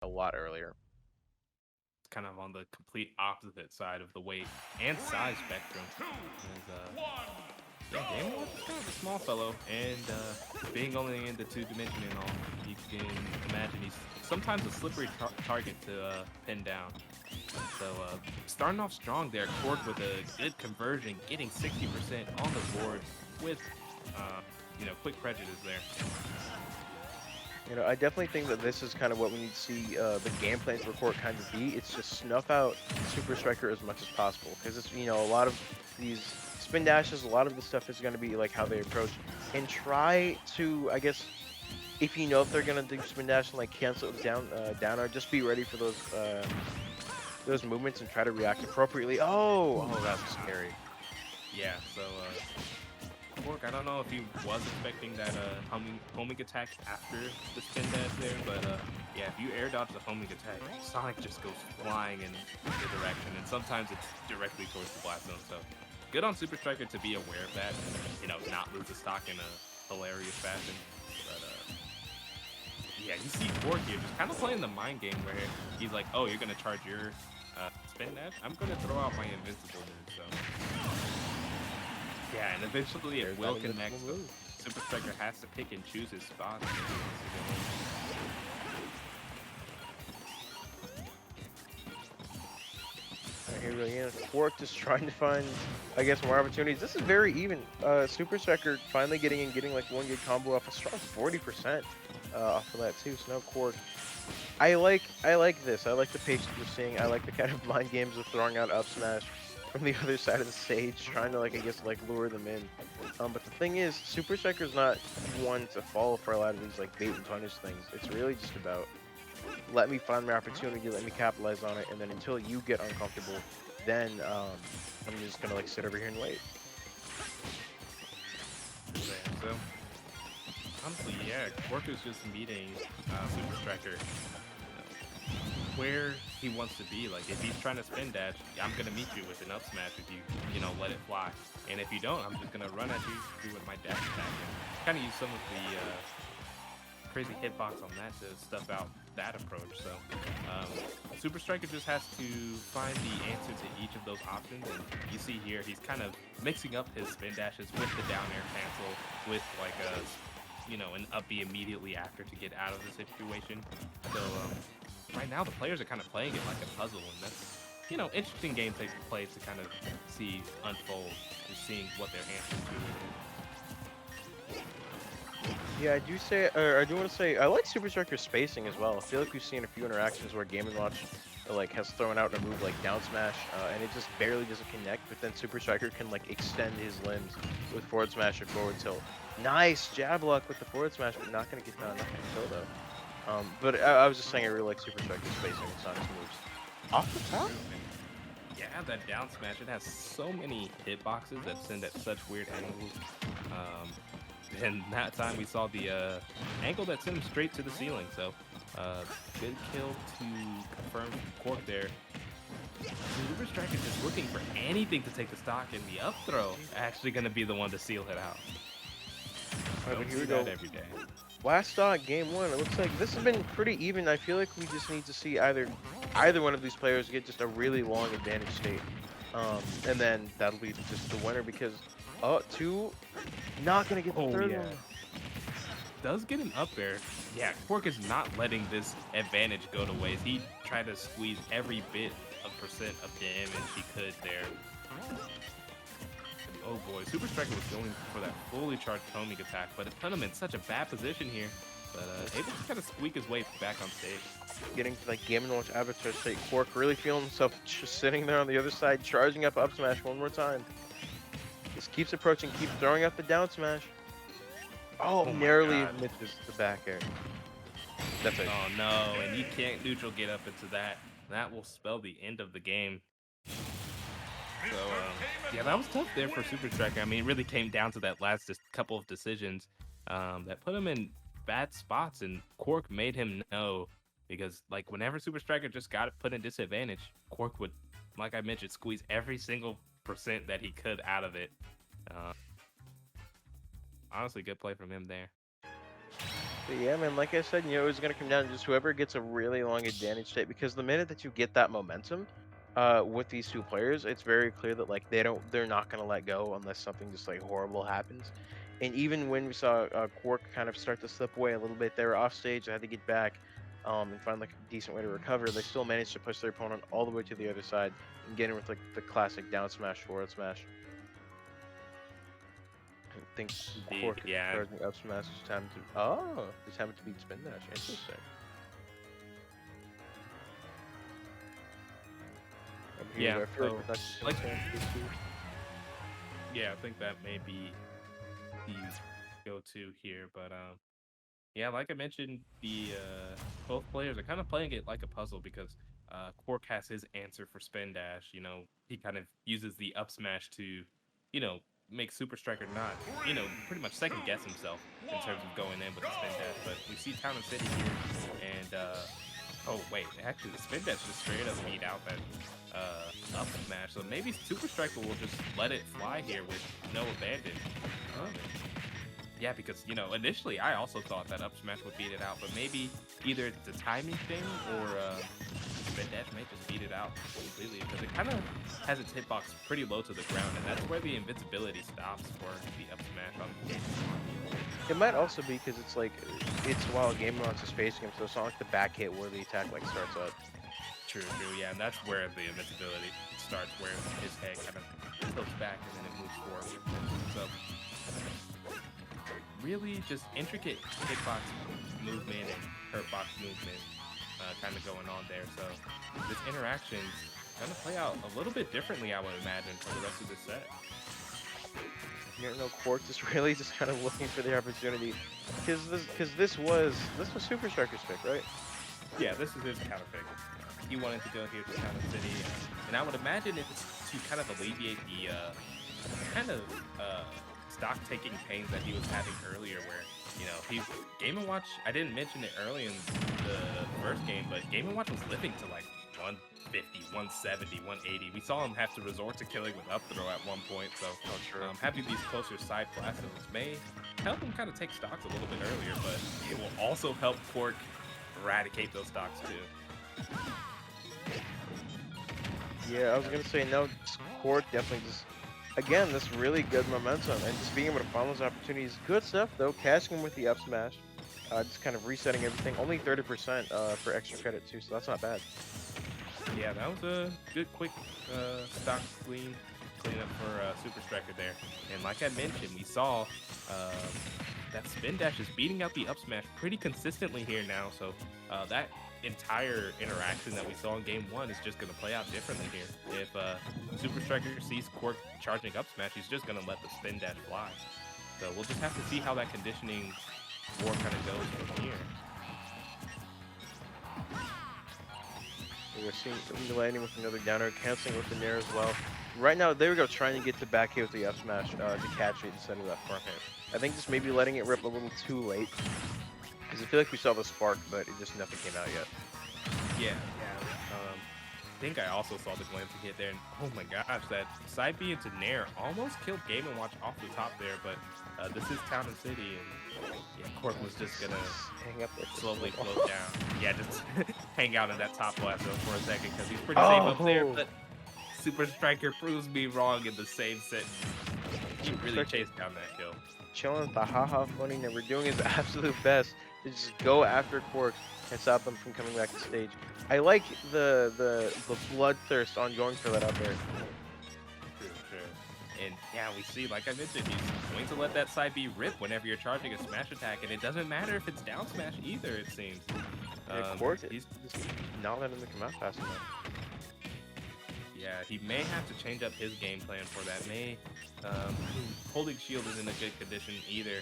a lot earlier. Kind of on the complete opposite side of the weight and size spectrum. As, yeah, Game Watch is kind of a small fellow, and being only in the 2 dimension and all, you can imagine he's sometimes a slippery target to pin down. So starting off strong there, Quark with a good conversion, getting 60% on the board with quick prejudice there. I definitely think that this is kind of what we need to see the game plan for Quark kind of be. It's just snuff out Super Striker as much as possible, because it's a lot of these spin dashes, a lot of the stuff is going to be like how they approach, and try to, I guess, if you know if they're going to do spin dash and like cancel it down, or just be ready for those movements and try to react appropriately. Oh, that's scary. Yeah, so Quark, I don't know if he was expecting that homing attack after the spin dash there, but yeah, if you air dodge the homing attack, Sonic just goes flying in the direction, and sometimes it's directly towards the blast zone. So good on SuperStriker to be aware of that, and not lose the stock in a hilarious fashion. But yeah, you see Quark here just kind of playing the mind game where he's like, oh, you're gonna charge your spin dash? I'm gonna throw out my invincible move. So yeah, and eventually it will connect. So SuperStriker has to pick and choose his spots. Here really is. Quark just trying to find, I guess, more opportunities. This is very even. SuperStriker finally getting like one good combo off a strong 40% off of that too. So now Quark. I like this. I like the patience we're seeing. I like the kind of mind games of throwing out up smash from the other side of the stage, trying to I guess lure them in. But the thing is, Super Striker's not one to fall for a lot of these like bait and punish things. It's really just about let me find my opportunity, let me capitalize on it, and then until you get uncomfortable, then I'm just gonna sit over here and wait. So honestly, yeah, Quark is just meeting SuperStriker where he wants to be. Like if he's trying to spin dash, I'm gonna meet you with an up smash if you let it fly. And if you don't, I'm just gonna run at you with my dash attack and kind of use some of the crazy hitbox on that to stuff out that approach. So SuperStriker just has to find the answer to each of those options. And you see here, he's kind of mixing up his spin dashes with the down air cancel, with like an up B immediately after to get out of the situation. So right now the players are kind of playing it like a puzzle, and that's interesting game to play to kind of see unfold, just seeing what their answers to. Yeah, I do want to say I like Super Striker's spacing as well. I feel like we've seen a few interactions where Game & Watch has thrown out a move like down smash, and it just barely doesn't connect. But then Super Striker can extend his limbs with forward smash or forward tilt. Nice jab lock with the forward smash, but not gonna get not gonna kill though. But I was just saying I really like Super Striker's spacing with Sonic's moves. Off the top. Yeah, that down smash, it has so many hitboxes that send at such weird angles. And that time we saw the angle that sent him straight to the ceiling. So good kill to confirm Quark there. SuperStriker is just looking for anything to take the stock, and the up throw actually going to be the one to seal it out. All right, but here we go. Every day. Last stock, game one. It looks like this has been pretty even. I feel like we just need to see either one of these players get just a really long advantage state, and then that'll be just the winner. Because two, not gonna get the third one. Does get an up air. Yeah, Quark is not letting this advantage go to waste. He tried to squeeze every bit of percent of damage he could there. Oh boy, SuperStriker was going for that fully charged homing attack, but it put him in such a bad position here. But able to kind of squeak his way back on stage. Getting to Game & Watch avatar state. Quark really feeling himself just sitting there on the other side, charging up smash one more time. Just keeps approaching, keeps throwing up the down smash. Oh narrowly misses the back air. That's it. Oh no, and you can't neutral get up into that. That will spell the end of the game. So, yeah, that was tough there for SuperStriker. I mean, it really came down to that last couple of decisions that put him in bad spots, and Quark made him know, because, whenever SuperStriker just got put in disadvantage, Quark would, like I mentioned, squeeze every single percent that he could out of it. Honestly, good play from him there. But yeah, man, like I said, it's going to come down to just whoever gets a really long advantage state because the minute that you get that momentum with these two players, it's very clear that like they're not going to let go unless something just like horrible happens. And even when we saw Quark kind of start to slip away a little bit, they were off stage, they had to get back and find like a decent way to recover. They still managed to push their opponent all the way to the other side and get in with like the classic down smash, forward smash. I think Indeed, Quark is yeah, charging up smash. It's time to it's time to beat spin dash. Interesting. Over here, yeah. but I feel like So there's not too like, much time for this too. yeah, I think that may be the go-to here, but yeah, like I mentioned, the both players are kind of playing it like a puzzle because Quark has his answer for spin dash. He kind of uses the up smash to, make Super Striker not, pretty much second guess himself in terms of going in with the spin dash. But we see Town and City here, and oh wait, actually the spin dash just straight up beat out that up smash. So maybe Super Striker will just let it fly here with no abandon. Oh, yeah, because initially I also thought that up smash would beat it out, but maybe either it's a timing thing or spin dash may just beat it out completely because it kind of has its hitbox pretty low to the ground, and that's where the invincibility stops for the up smash on the game. It might also be because it's like it's while Game Launch is spacing him, so it's not like the back hit where the attack like starts up. True, true, yeah, and that's where the invincibility starts, where his head kind of tilts back and then it moves forward. So really just intricate hitbox movement and hurtbox movement kind of going on there. So this interaction's gonna play out a little bit differently, I would imagine, for the rest of the set. Quark just really just kind of looking for the opportunity because this was Super Striker's pick, right? Yeah, this is his counter pick. He wanted to go here to Town and City, and I would imagine it's to kind of alleviate the kind of stock taking pains that he was having earlier, where he's Game and Watch. I didn't mention it early in the first game, but Game and Watch was living to like 150, 170, 180. We saw him have to resort to killing with up throw at one point. So True. having these closer side classes may help him kind of take stocks a little bit earlier, but it will also help Quark eradicate those stocks too. Yeah, I was gonna say no. Quark definitely just again this really good momentum and just being able to find those opportunities. Good stuff though. Cashing him with the up smash, just kind of resetting everything. Only 30% for extra credit too, so that's not bad. Yeah, that was a good quick stock cleanup for Super Striker there. And like I mentioned, we saw that spin dash is beating out the up smash pretty consistently here now. So that entire interaction that we saw in game one is just going to play out differently here. If Super Striker sees Quark charging up smash, he's just going to let the spin dash fly. So we'll just have to see how that conditioning war kind of goes from here. We're seeing landing with another downer, canceling with the nair as well. Right now, there we go, trying to get to back hit with the up smash to catch it instead of that front hit. I think just maybe letting it rip a little too late. Because I feel like we saw the spark, but it just nothing came out yet. Yeah. I think I also saw the glancing hit there, and oh my gosh, that side B into Nair almost killed Game & Watch off the top there, but this is Town and City, and yeah, Quark was just gonna hang up there slowly float down. Yeah, just hang out in that top left for a second, because he's pretty safe up there, but Super Striker proves me wrong in the same sentence. He really chased down that kill. Chilling with the haha funny, never doing his absolute best to just go after Quark and stop him from coming back to stage. I like the bloodthirst on going for that up there. True. And yeah, we see, like I mentioned, he's going to let that side B rip whenever you're charging a smash attack, and it doesn't matter if it's down smash either, it seems. Quark, he's just not letting him come out fast enough. Yeah, he may have to change up his game plan for that. Holding shield isn't a good condition either.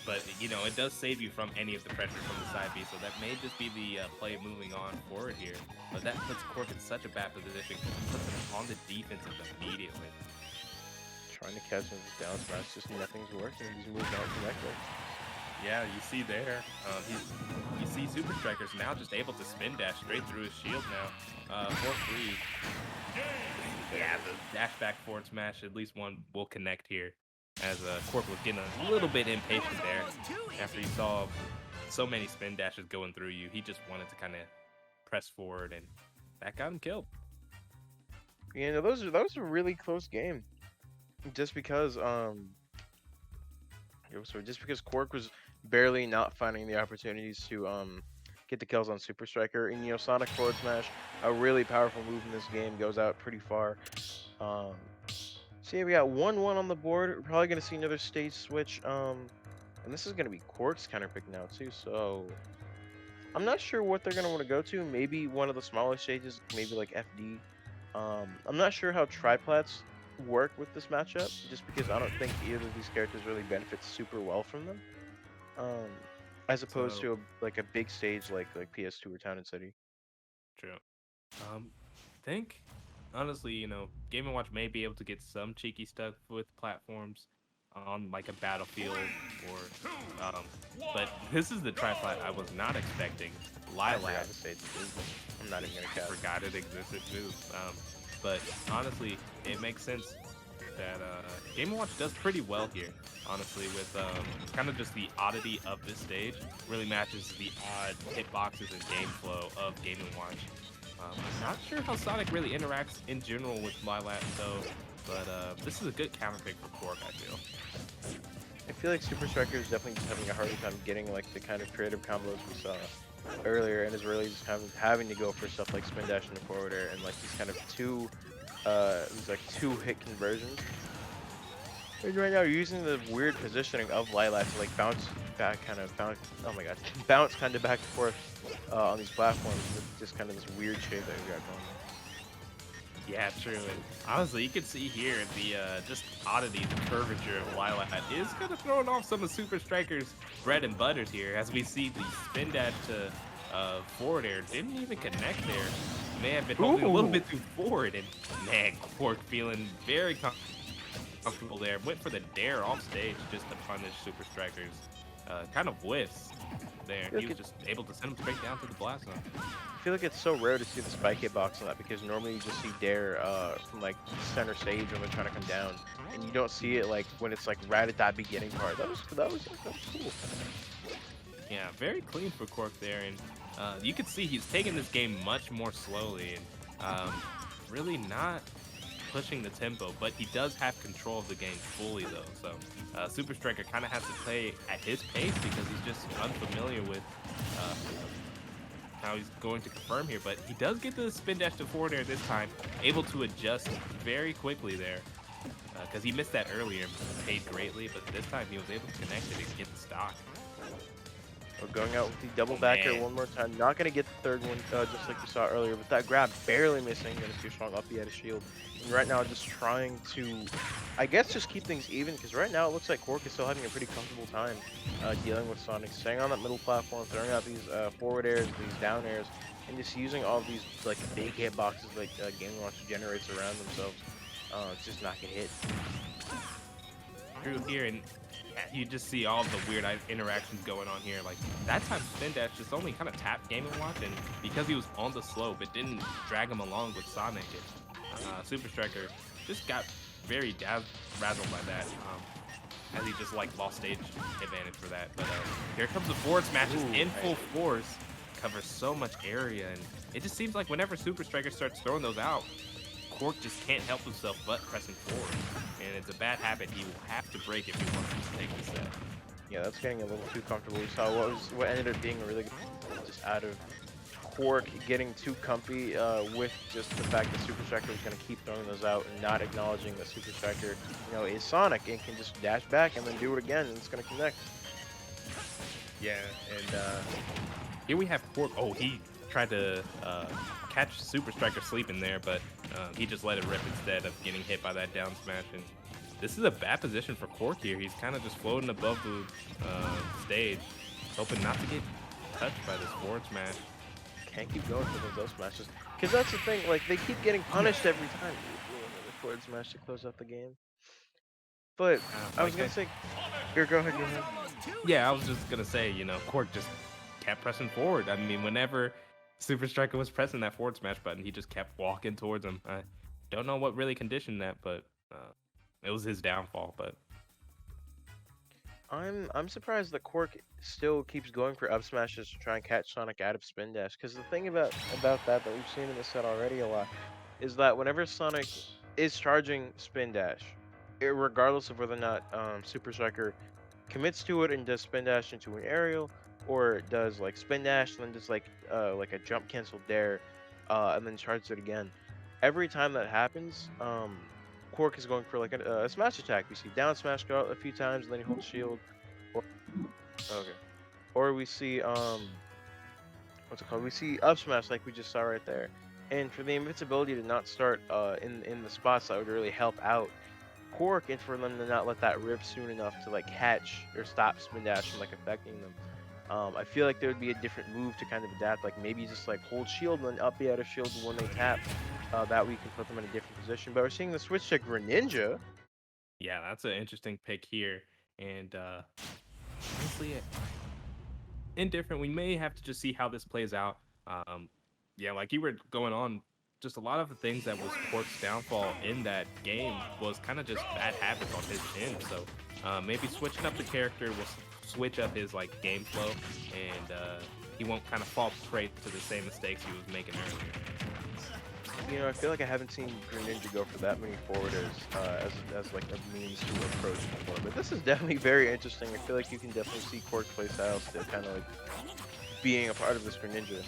But, it does save you from any of the pressure from the side B, so that may just be the play moving on forward here. But that puts Quark in such a bad position, puts him on the defensive immediately. Trying to catch him with down smash, just nothing's working. These moves aren't connected. Yeah, you see there, you see Super Striker's now just able to spin dash straight through his shield now, 4-3. Yeah, the dash back forward smash, at least one will connect here. as Quark was getting a little bit impatient there after he saw so many spin dashes going through you. He just wanted to kind of press forward, and that got him killed. You know, that was a really close game. Just because just because Quark was barely not finding the opportunities to get the kills on Super Striker, and you know, Sonic forward smash, a really powerful move in this game, goes out pretty far. Um, so yeah, we got 1-1 on the board. We're probably gonna see another stage switch. And this is gonna be Quark's counter pick now too. So I'm not sure what they're gonna want to go to. Maybe one of the smaller stages, maybe like FD. I'm not sure how triplats work with this matchup, just because I don't think either of these characters really benefits super well from them. Um, as opposed So to like a big stage like PS2 or Town and City. true. Think honestly, Game and Watch may be able to get some cheeky stuff with platforms on like a battlefield or but this is the triplat I was not expecting. I forgot Lilac the stage too. I'm not even gonna cap. forgot it existed too. But honestly, it makes sense that Game & Watch does pretty well here. Honestly, with kind of just the oddity of this stage, really matches the odd hitboxes and game flow of Game & Watch. I'm not sure how Sonic really interacts in general with Lilac though, but this is a good counter pick for Quark, I feel. I feel like Super Striker is definitely just having a harder time getting like the kind of creative combos we saw earlier, and is really just having to go for stuff like spin dash and the forward air, and like these kind of these like two hit conversions. And right now, you're using the weird positioning of Lilac to like bounce back, oh my god, bounce kind of back and forth on these platforms with just kind of this weird shape that we got going on. Yeah, true. And honestly, you can see here the just oddity, the curvature of Lilac is kind of throwing off some of Super Striker's bread and butters here, as we see the spin dash to forward air didn't even connect there. May have been holding a little bit too forward, and man, Quark feeling very comfortable there. Went for the dare off stage just to punish Super Striker's kind of whiffs there. He was just able to send him straight down to the blast zone. I feel like it's so rare to see the spike hitbox on that, because normally you just see dare from like center stage when they're trying to come down, and you don't see it like when it's like right at that beginning part. That was cool. Yeah, very clean for Quark there, and you can see he's taking this game much more slowly and really not pushing the tempo, but he does have control of the game fully though. So Super Striker kind of has to play at his pace because he's just unfamiliar with how he's going to confirm here. But he does get the spin dash to forward air this time, able to adjust very quickly there because he missed that earlier and paid greatly, but this time he was able to connect it and get the stock. We're going out with the double backer one more time. Not going to get the third one, just like we saw earlier, but that grab barely missing. Going to too strong up the shield. And right now, just trying to, I guess, just keep things even, because right now it looks like Quark is still having a pretty comfortable time dealing with Sonic, staying on that middle platform, throwing out these forward airs, these down airs, and just using all of these like big hitboxes like Game & Watch generates around themselves. Just not get hit. True here, and you just see all the weird interactions going on here. Like that time, spin dash just only kind of tapped Game & Watch, and because he was on the slope, it didn't drag him along with Sonic. And Super Striker just got very razzled by that, as he just like lost stage advantage for that. But here comes the forward smash in full force, covers so much area, and it just seems like whenever Super Striker starts throwing those out, Quark just can't help himself but pressing forward, and it's a bad habit he will have to break if he wants to take the set. Yeah, that's getting a little too comfortable. We saw what ended up being a really good, just out of Quark getting too comfy with just the fact that Super Striker was going to keep throwing those out and not acknowledging that Super Striker, is Sonic and can just dash back and then do it again, and it's going to connect. Yeah, and here we have Quark. Oh, he tried to catch Super Striker sleeping there, but he just let it rip instead of getting hit by that down smash. And this is a bad position for Quark here. He's kind of just floating above the stage, hoping not to get touched by this forward smash. Can't keep going for those smashes, because that's the thing. Like, they keep getting punished every time. The forward smash to close out the game. But I was gonna say, here, go ahead. Yeah, I was just gonna say, Quark just kept pressing forward. I mean, whenever Super Striker was pressing that forward smash button, he just kept walking towards him. I don't know what really conditioned that, but it was his downfall. But I'm surprised that Quark still keeps going for up smashes to try and catch Sonic out of spin dash. Because the thing about that we've seen in this set already a lot is that whenever Sonic is charging spin dash, regardless of whether or not Super Striker commits to it and does spin dash into an aerial, or does like spin dash and then does like a jump cancel dare, and then charges it again. Every time that happens, Quark is going for like a smash attack. We see down smash go out a few times, and then he holds shield. Or okay, or we see what's it called? We see up smash like we just saw right there. And for the invincibility to not start in the spots that would really help out Quark, and for them to not let that rip soon enough to like catch or stop spin dash from like affecting them. I feel like there would be a different move to kind of adapt, like maybe just like hold shield and then up the out of shield when they tap. That we can put them in a different position. But we're seeing the switch to Greninja. Yeah, that's an interesting pick here. And honestly, indifferent. We may have to just see how this plays out. Um, yeah, like you were going on, just a lot of the things that was Quark's downfall in that game was kind of just bad habits on his end. So maybe switching up the character will switch up his like game flow, and he won't kind of fall prey to the same mistakes he was making earlier. You know, I feel like I haven't seen Greninja go for that many forwarders as like a means to approach before. But this is definitely very interesting. I feel like you can definitely see Quark's playstyle still kind of like being a part of this Greninja.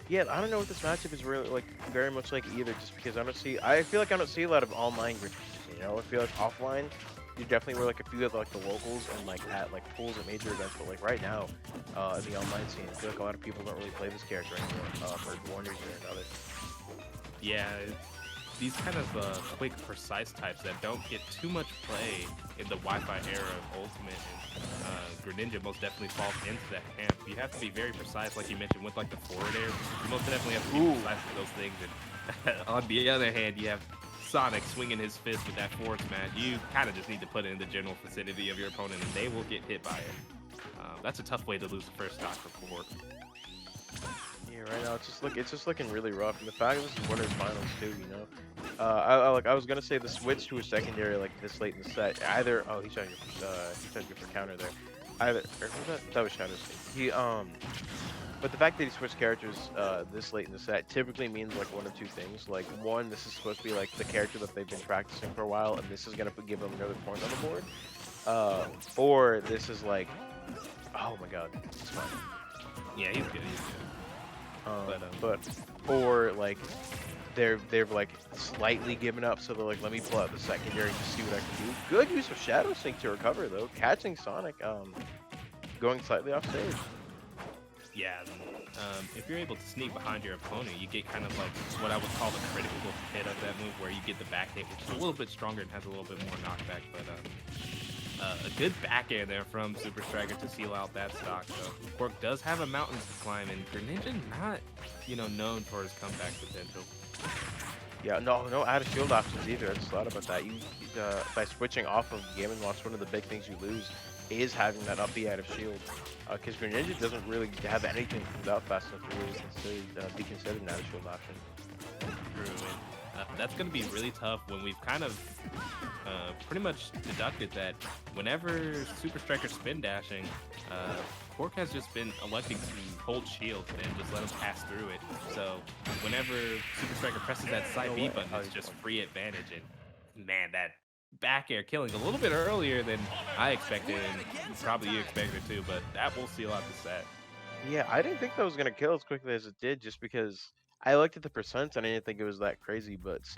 Yeah, I don't know what this matchup is really like very much like either, just because I feel like I don't see a lot of online Greninjas, you know? I feel like offline you definitely were like a few of like the locals and like at like pools at major events, but like right now, in the online scene, I feel like a lot of people don't really play this character anymore, for one reason or another. Yeah, these kind of quick, precise types that don't get too much play in the Wi-Fi era of Ultimate, and Greninja most definitely falls into that camp. You have to be very precise, like you mentioned, with like the forward air. You most definitely have to be precise with those things. And on the other hand, you have Sonic swinging his fist with that forward smash. You kind of just need to put it in the general vicinity of your opponent, and they will get hit by it. That's a tough way to lose the first stock for Quark. Yeah, right now it's just looking really rough, and the fact this is winners finals too, you know. I was gonna say the switch to a secondary like this late in the set. Either he tried to go for counter there. Either or was that was Shadow's thing. But the fact that he switched characters this late in the set typically means like one of two things. Like one, this is supposed to be like the character that they've been practicing for a while, and this is gonna give them another point on the board. Or this is like, oh my god, it's fine. Yeah, he's good. He's good. But or like they've like slightly given up, so they're like, let me pull out the secondary to see what I can do. Good use of Shadow Sync to recover though, catching Sonic, going slightly off stage. Yeah, if you're able to sneak behind your opponent, you get kind of like what I would call the critical hit of that move, where you get the back hit, which is a little bit stronger and has a little bit more knockback. But a good back air there from SuperStriker to seal out that stock. So Quark does have a mountain to climb, and Greninja not, known for his comeback potential. Yeah, no out of shield options either. I just thought about that. You by switching off of Game & Watch, one of the big things you lose is having that up B out of shield. Because Greninja doesn't really have anything that comes out fast enough to really be considered an out of shield option. True, and that's going to be really tough when we've kind of pretty much deducted that whenever Super Striker's spin dashing, Quark has just been electing to hold shield and just let him pass through it. So whenever Super Striker presses that side B button, it's just free advantage. And man, that back air killing a little bit earlier than I expected, and probably you expected too, but that will seal out the set. Yeah, I didn't think that was gonna kill as quickly as it did, just because I looked at the percents and I didn't think it was that crazy, but seeing